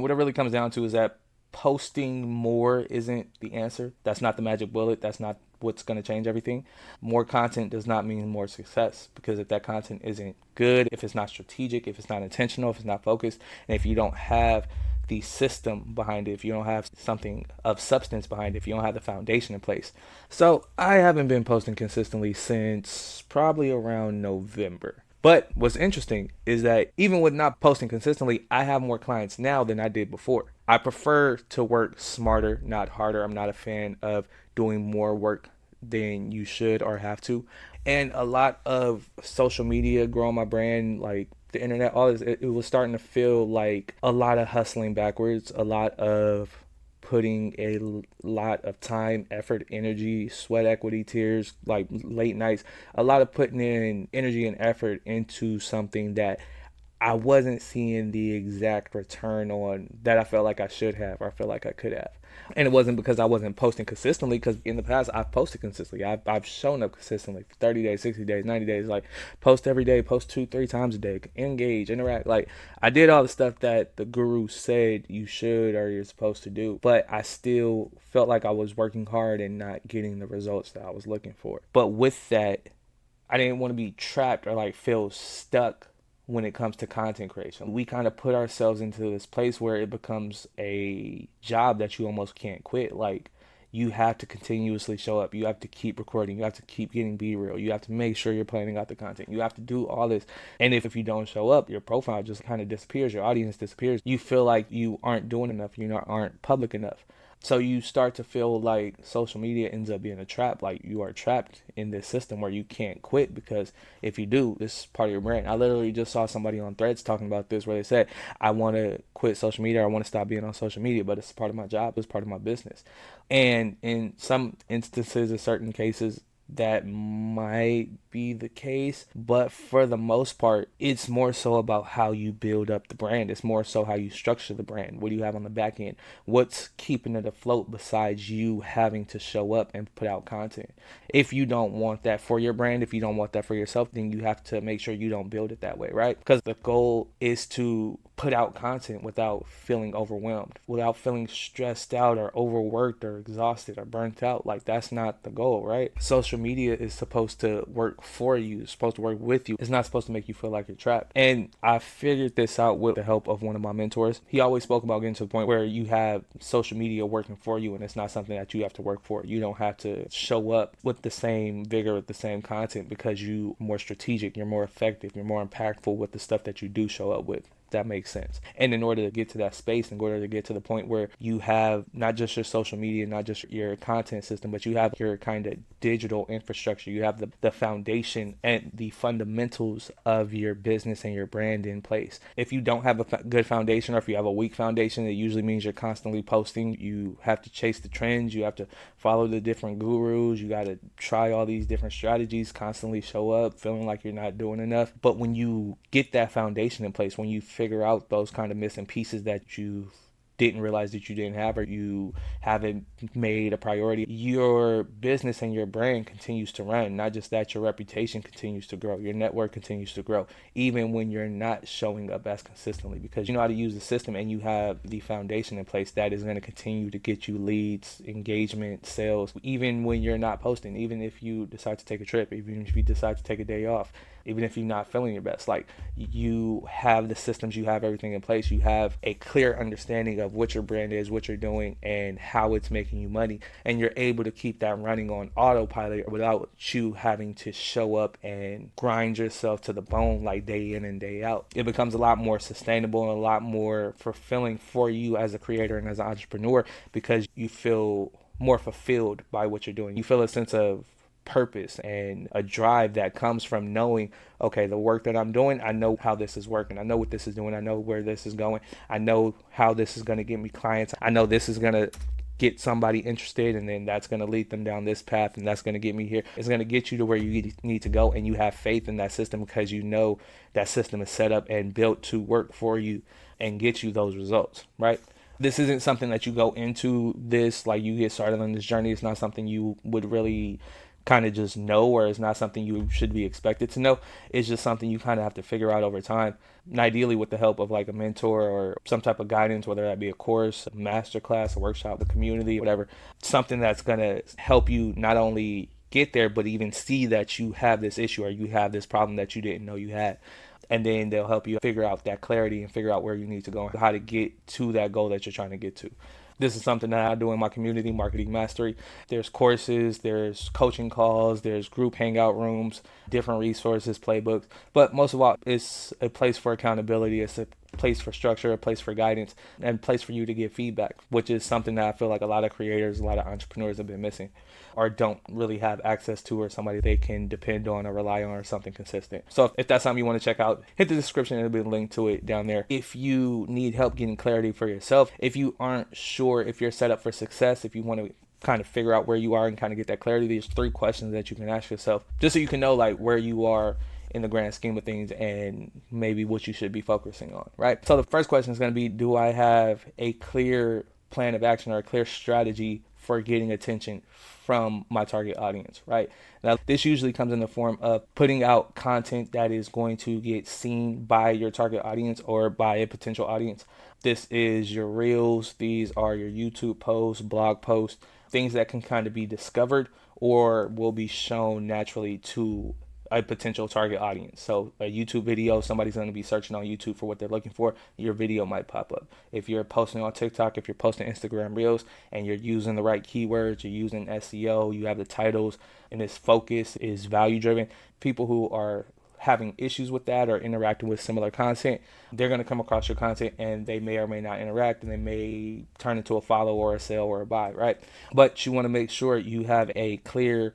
What it really comes down to is that posting more isn't the answer. That's not the magic bullet. That's not what's going to change everything. More content does not mean more success, because if that content isn't good, if it's not strategic, if it's not intentional, if it's not focused, and if you don't have the system behind it, if you don't have something of substance behind it, if you don't have the foundation in place. So I haven't been posting consistently since probably around November. But what's interesting is that even with not posting consistently, I have more clients now than I did before. I prefer to work smarter, not harder. I'm not a fan of doing more work than you should or have to. And a lot of social media, growing my brand, like the internet, all this, it was starting to feel like a lot of hustling backwards, a lot of putting a lot of time, effort, energy, sweat equity, tears, like late nights, a lot of putting in energy and effort into something that I wasn't seeing the exact return on that I felt like I should have, or I felt like I could have. And it wasn't because I wasn't posting consistently, because in the past I've posted consistently. I've shown up consistently for 30 days, 60 days, 90 days, like post every day, post 2, 3 times a day, engage, interact. Like I did all the stuff that the guru said you should or you're supposed to do, but I still felt like I was working hard and not getting the results that I was looking for. But with that, I didn't want to be trapped or like feel stuck when it comes to content creation. We kind of put ourselves into this place where it becomes a job that you almost can't quit. Like you have to continuously show up. You have to keep recording. You have to keep getting B-real. You have to make sure you're planning out the content. You have to do all this. And if you don't show up, your profile just kind of disappears. Your audience disappears. You feel like you aren't doing enough. Aren't public enough. So you start to feel like social media ends up being a trap. Like you are trapped in this system where you can't quit, because if you do, this is part of your brand. I literally just saw somebody on Threads talking about this, where they said, I want to quit social media. I want to stop being on social media, but it's part of my job. It's part of my business. And in some instances, in certain cases, that might be the case, but for the most part, it's more so about how you build up the brand. It's more so how you structure the brand. What do you have on the back end? What's keeping it afloat besides you having to show up and put out content? If you don't want that for your brand, if you don't want that for yourself, then you have to make sure you don't build it that way, right? Because the goal is to put out content without feeling overwhelmed, without feeling stressed out or overworked or exhausted or burnt out. Like that's not the goal, right? Social media is supposed to work for you. It's supposed to work with you. It's not supposed to make you feel like you're trapped. And I figured this out with the help of one of my mentors. He always spoke about getting to the point where you have social media working for you, and it's not something that you have to work for. You don't have to show up with the same vigor, with the same content, because you're more strategic, you're more effective, you're more impactful with the stuff that you do show up with. That makes sense. And in order to get to that space, in order to get to the point where you have not just your social media, not just your content system, but you have your kind of digital infrastructure, you have the foundation and the fundamentals of your business and your brand in place. If you don't have a good foundation, or if you have a weak foundation, it usually means you're constantly posting. You have to chase the trends. You have to follow the different gurus. You got to try all these different strategies, constantly show up feeling like you're not doing enough. But when you get that foundation in place, when you figure out those kind of missing pieces that you didn't realize that you didn't have, or you haven't made a priority, your business and your brand continues to run. Not just that, your reputation continues to grow, your network continues to grow, even when you're not showing up as consistently, because you know how to use the system and you have the foundation in place that is going to continue to get you leads, engagement, sales, even when you're not posting, even if you decide to take a trip, even if you decide to take a day off, even if you're not feeling your best. Like you have the systems, you have everything in place, you have a clear understanding of what your brand is, what you're doing, and how it's making you money, and you're able to keep that running on autopilot without you having to show up and grind yourself to the bone like day in and day out. It becomes a lot more sustainable and a lot more fulfilling for you as a creator and as an entrepreneur, because you feel more fulfilled by what you're doing. You feel a sense of purpose and a drive that comes from knowing, okay, the work that I'm doing, I know how this is working. I know what this is doing. I know where this is going. I know how this is going to get me clients. I know this is going to get somebody interested, and then that's going to lead them down this path, and that's going to get me here. It's going to get you to where you need to go, and you have faith in that system because you know that system is set up and built to work for you and get you those results, right? This isn't something that you go into this, like you get started on this journey. It's not something you would really kind of just know, or it's not something you should be expected to know. It's just something you kind of have to figure out over time. And ideally with the help of like a mentor or some type of guidance, whether that be a course, a master class, a workshop, the community, whatever, something that's going to help you not only get there, but even see that you have this issue or you have this problem that you didn't know you had. And then they'll help you figure out that clarity and figure out where you need to go and how to get to that goal that you're trying to get to. This is something that I do in my community, Marketing Mastery. There's courses, there's coaching calls, there's group hangout rooms, different resources, playbooks. But most of all, it's a place for accountability. It's a place for structure, a place for guidance, and a place for you to get feedback, which is something that I feel like a lot of creators, a lot of entrepreneurs have been missing or don't really have access to, or somebody they can depend on or rely on or something consistent. So if that's something you want to check out, hit the description. There'll be a link to it down there. If you need help getting clarity for yourself, if you aren't sure if you're set up for success, if you want to kind of figure out where you are and kind of get that clarity, there's 3 questions that you can ask yourself just so you can know like where you are in the grand scheme of things and maybe what you should be focusing on, right? So the first question is going to be, do I have a clear plan of action or a clear strategy for getting attention from my target audience, right? Now, this usually comes in the form of putting out content that is going to get seen by your target audience or by a potential audience. This is your reels, these are your YouTube posts, blog posts, things that can kind of be discovered or will be shown naturally to a potential target audience. So a YouTube video, somebody's going to be searching on YouTube for what they're looking for, your video might pop up. If you're posting on TikTok, if you're posting Instagram Reels and you're using the right keywords, you're using SEO, you have the titles, and this focus is value driven, people who are having issues with that or interacting with similar content, they're going to come across your content and they may or may not interact, and they may turn into a follow or a sale or a buy, right? But you want to make sure you have a clear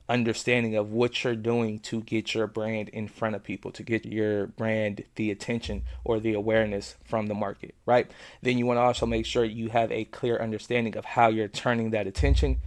understanding of what you're doing to get your brand in front of people, to get your brand the attention or the awareness from the market, right? Then you want to also make sure you have a clear understanding of how you're turning that attention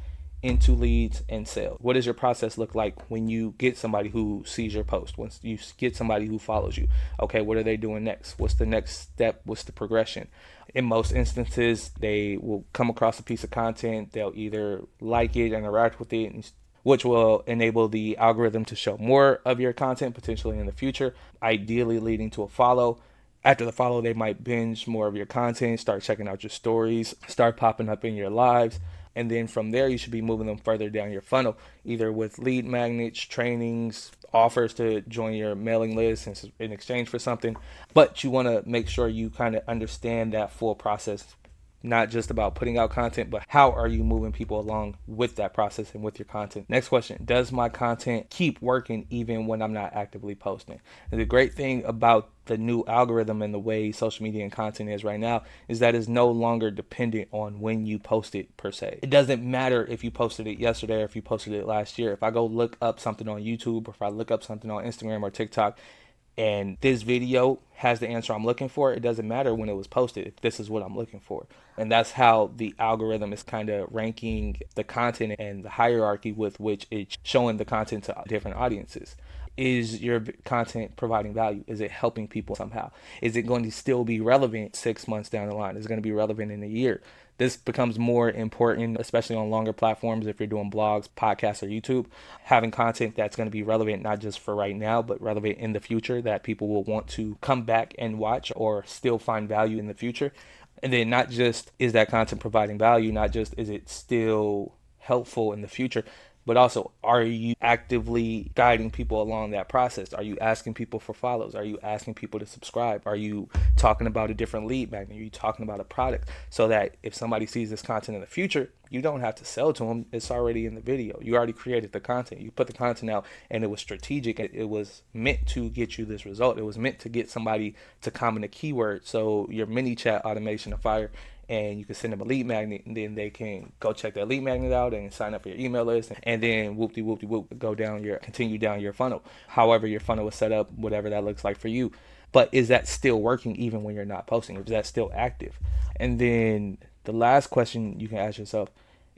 into leads and sales. What does your process look like when you get somebody who sees your post? Once you get somebody who follows you, okay, what are they doing next? What's the next step? What's the progression? In most instances, they will come across a piece of content. They'll either like it, interact with it, which will enable the algorithm to show more of your content potentially in the future, ideally leading to a follow. After the follow, they might binge more of your content, start checking out your stories, start popping up in your lives. And then from there, you should be moving them further down your funnel, either with lead magnets, trainings, offers to join your mailing list in exchange for something. But you want to make sure you kind of understand that full process, not just about putting out content, but how are you moving people along with that process and with your content. Next question, does my content keep working even when I'm not actively posting? And the great thing about the new algorithm and the way social media and content is right now is that it's no longer dependent on when you post it per se. It doesn't matter if you posted it yesterday or if you posted it last year. If I go look up something on YouTube or if I look up something on Instagram or TikTok, and this video has the answer I'm looking for, it doesn't matter when it was posted. This is what I'm looking for. And that's how the algorithm is kind of ranking the content and the hierarchy with which it's showing the content to different audiences. Is your content providing value? Is it helping people somehow? Is it going to still be relevant 6 months down the line? Is it going to be relevant in a year? This becomes more important, especially on longer platforms. If you're doing blogs, podcasts, or YouTube, having content that's going to be relevant, not just for right now, but relevant in the future, that people will want to come back and watch or still find value in the future. And then not just is that content providing value, not just is it still helpful in the future, but also, are you actively guiding people along that process? Are you asking people for follows? Are you asking people to subscribe? Are you talking about a different lead magnet? Are you talking about a product? So that if somebody sees this content in the future, you don't have to sell to them. It's already in the video. You already created the content. You put the content out and it was strategic. It was meant to get you this result. It was meant to get somebody to comment a keyword. So your mini chat automation of fire, and you can send them a lead magnet, and then they can go check that lead magnet out and sign up for your email list, and then whoop-de-whoop-de-whoop, continue down your funnel. However your funnel is set up, whatever that looks like for you. But is that still working even when you're not posting? Is that still active? And then the last question you can ask yourself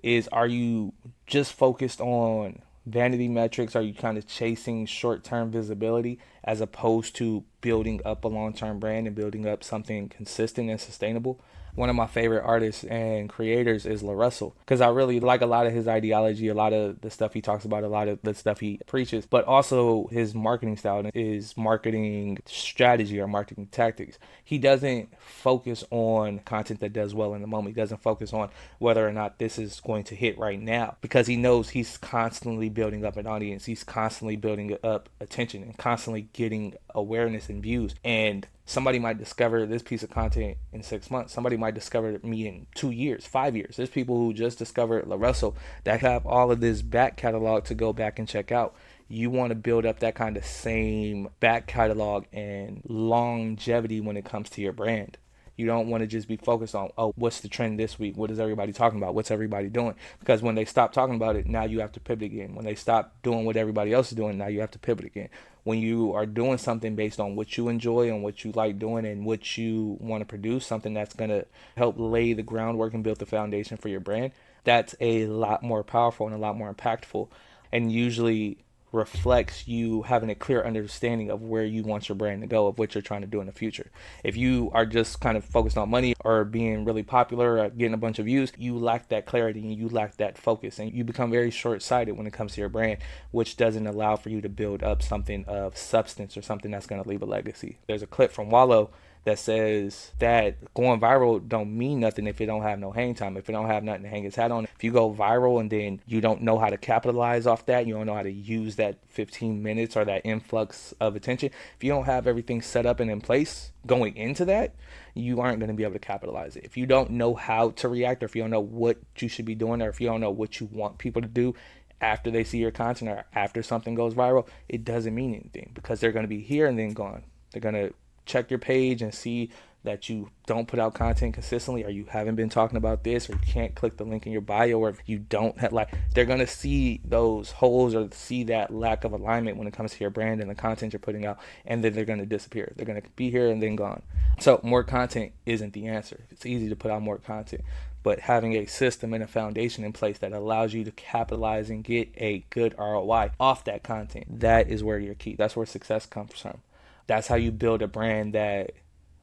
is, are you just focused on vanity metrics? Are you kind of chasing short-term visibility as opposed to building up a long-term brand and building up something consistent and sustainable? One of my favorite artists and creators is LaRussell, because I really like a lot of his ideology, a lot of the stuff he talks about, a lot of the stuff he preaches, but also his marketing style, his marketing strategy or marketing tactics. He doesn't focus on content that does well in the moment. He doesn't focus on whether or not this is going to hit right now, because he knows he's constantly building up an audience. He's constantly building up attention and constantly getting awareness and views. And somebody might discover this piece of content in 6 months. Somebody might discover me in 2 years, 5 years. There's people who just discovered LaRussell that have all of this back catalog to go back and check out. You want to build up that kind of same back catalog and longevity when it comes to your brand. You don't want to just be focused on, oh, what's the trend this week? What is everybody talking about? What's everybody doing? Because when they stop talking about it, now you have to pivot again. When they stop doing what everybody else is doing, now you have to pivot again. When you are doing something based on what you enjoy and what you like doing and what you want to produce, something that's going to help lay the groundwork and build the foundation for your brand, that's a lot more powerful and a lot more impactful, and usually reflects you having a clear understanding of where you want your brand to go, of what you're trying to do in the future. If you are just kind of focused on money or being really popular or getting a bunch of views, you lack that clarity and you lack that focus, and you become very short-sighted when it comes to your brand, which doesn't allow for you to build up something of substance or something that's going to leave a legacy. There's a clip from Wallow that says that going viral don't mean nothing if it don't have no hang time, if it don't have nothing to hang its hat on. If you go viral and then you don't know how to capitalize off that, you don't know how to use that 15 minutes or that influx of attention, if you don't have everything set up and in place going into that, you aren't going to be able to capitalize it. If you don't know how to react, or if you don't know what you should be doing, or if you don't know what you want people to do after they see your content or after something goes viral, it doesn't mean anything, because they're going to be here and then gone. They're going to check your page and see that you don't put out content consistently, or you haven't been talking about this, or you can't click the link in your bio, or if you don't have, like, they're going to see those holes or see that lack of alignment when it comes to your brand and the content you're putting out, and then they're going to disappear. They're going to be here and then gone. So more content isn't the answer. It's easy to put out more content, but having a system and a foundation in place that allows you to capitalize and get a good ROI off that content, that is where you're key. That's where success comes from. That's how you build a brand that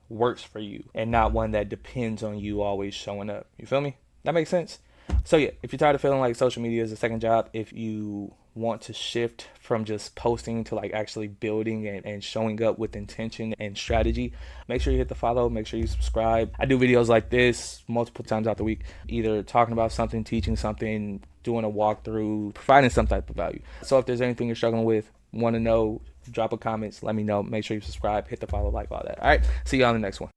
works for you and not one that depends on you always showing up. You feel me? That makes sense? So yeah, if you're tired of feeling like social media is a second job, if you want to shift from just posting to like actually building and showing up with intention and strategy, make sure you hit the follow, make sure you subscribe. I do videos like this multiple times out the week, either talking about something, teaching something, doing a walkthrough, providing some type of value. So if there's anything you're struggling with, want to know, drop a comments, let me know. Make sure you subscribe, hit the follow, like, all that. All right, see you on the next one.